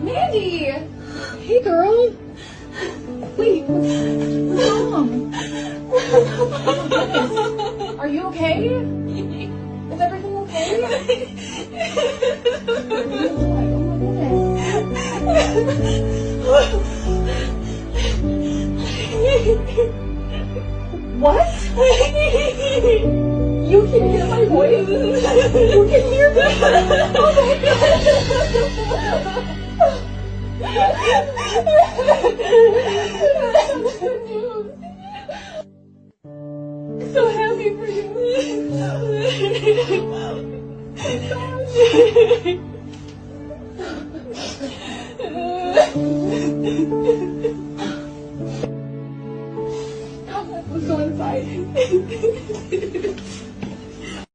Mandy! Hey, girl. Wait, what's wrong? Are you okay? Is everything okay? Oh my goodness. What? You can hear my voice? You can hear me? Oh my God! So happy for you.